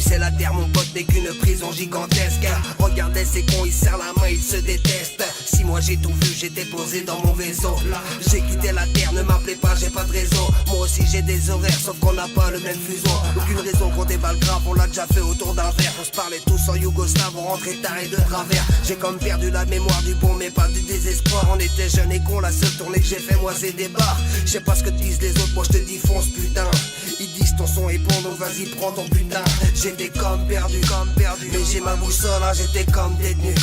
c'est la terre, mon pote n'est qu'une prison gigantesque. Regardez ces cons, ils serrent la main, ils se détestent. Si moi j'ai tout vu, j'étais posé dans mon vaisseau. J'ai quitté la terre, ne m'appelez pas, j'ai pas de réseau. Moi aussi j'ai des horaires, sauf qu'on n'a pas le même fuseau. Aucune raison qu'on déballe grave, on l'a déjà fait autour d'un verre. On se parlait tous en yougoslave, on rentrait tard et de travers. J'ai comme perdu la mémoire du bon mais pas du désespoir. On était jeunes et cons, la seule tournée que j'ai fait moi c'est des bars. Je sais pas ce que disent les autres, moi je te dis fonce putain. Ils disent ton son est bon donc vas-y prends ton putain. J'étais comme perdu, mais j'ai ma boussole hein, j'étais comme détenu,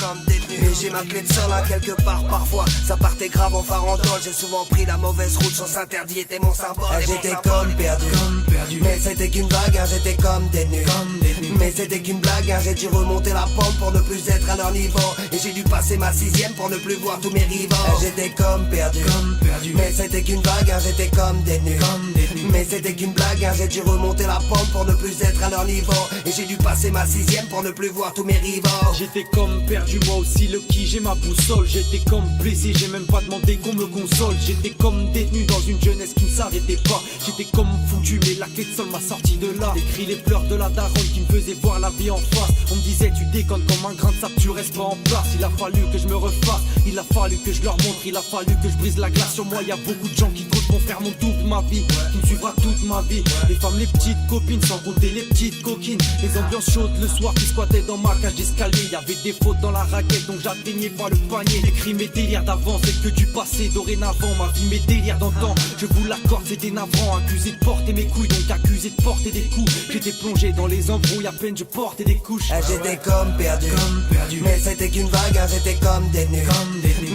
mais j'ai ma clé de sol hein, quelque part parfois. Ça partait grave en farandole, j'ai souvent pris la mauvaise route, sens interdit était mon symbole. J'étais comme perdu, mais c'était qu'une vague hein, j'étais comme détenu, mais c'était qu'une blague hein, j'ai dû remonter la pente pour ne plus être à leur niveau. Et j'ai dû passer ma 6ème pour ne plus voir tous mes rivaux. J'étais comme perdu, mais c'était qu'une vague hein, j'étais comme détenu, mais c'était qu'une blague hein, j'ai dû remonter la pente pour ne plus être à leur niveau. Et j'ai dû passer ma 6ème pour ne plus voir tous mes rivaux. J'étais comme perdu, moi aussi le qui, j'ai ma boussole. J'étais comme blessé, j'ai même pas demandé qu'on me console. J'étais comme détenu dans une jeunesse qui ne s'arrêtait pas. J'étais comme foutu, mais la clé de sol m'a sorti de là. Les cris, les pleurs de la daronne qui me faisaient voir la vie en face. On me disait tu déconnes comme un grain de sable, tu restes pas en place. Il a fallu que je me refasse, il a fallu que je leur montre, il a fallu que je brise la glace. Sur moi y a beaucoup de gens qui comptent pour faire mon toute ma vie, qui me suivra toute ma vie. Les femmes, les petites copines, sans compter les petites coquines. Les ambiances chaudes le soir qui squattaient dans ma cage d'escalier. Y'avait des fautes dans la raquette donc j'atteignais pas le panier. Les cris, mes délires d'avant, c'est que du passé. Dorénavant ma vie, mes délires d'antan, je vous l'accorde c'était navrant. Accusé de porter mes couilles donc accusé de porter des coups. J'étais plongé dans les embrouilles, à peine je portais des couches. J'étais comme perdu, mais c'était qu'une vague hein, j'étais comme détenu,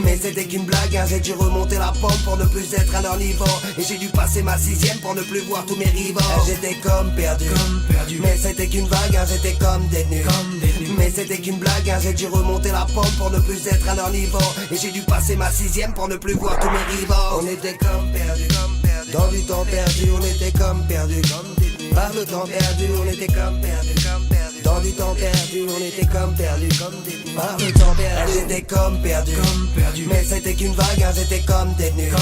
mais c'était qu'une blague hein, j'ai dû remonter la pente pour ne plus être à leur niveau. Et j'ai dû passer ma 6ème pour ne plus voir tous mes rivaux. J'étais comme perdu, mais c'était qu'une vague hein, j'étais comme détenu, mais c'était qu'une blague hein, j'ai dû remonter la pente pour ne plus être à leur niveau. Et j'ai dû passer ma 6ème pour ne plus voir tous mes rivaux. On était comme perdu, dans du temps perdu, on était comme perdu, par le temps perdu, on était comme perdu, dans du temps perdu, on était comme perdu, par le temps perdu. J'étais comme perdu, mais c'était qu'une vague hein, j'étais comme détenu,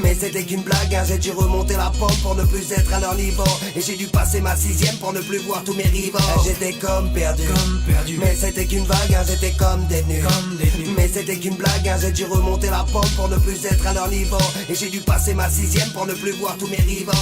mais c'était qu'une blague hein, j'ai dû remonter la pente pour ne plus être à leur niveau. Et j'ai dû passer ma 6ème pour ne plus voir tous mes rivaux. J'étais comme perdu, mais c'était qu'une vague hein, j'étais comme détenu, mais c'était qu'une blague hein, j'ai dû remonter la pente pour ne plus être à leur niveau. Et j'ai dû passer ma 6ème pour ne plus voir tous mes rivaux.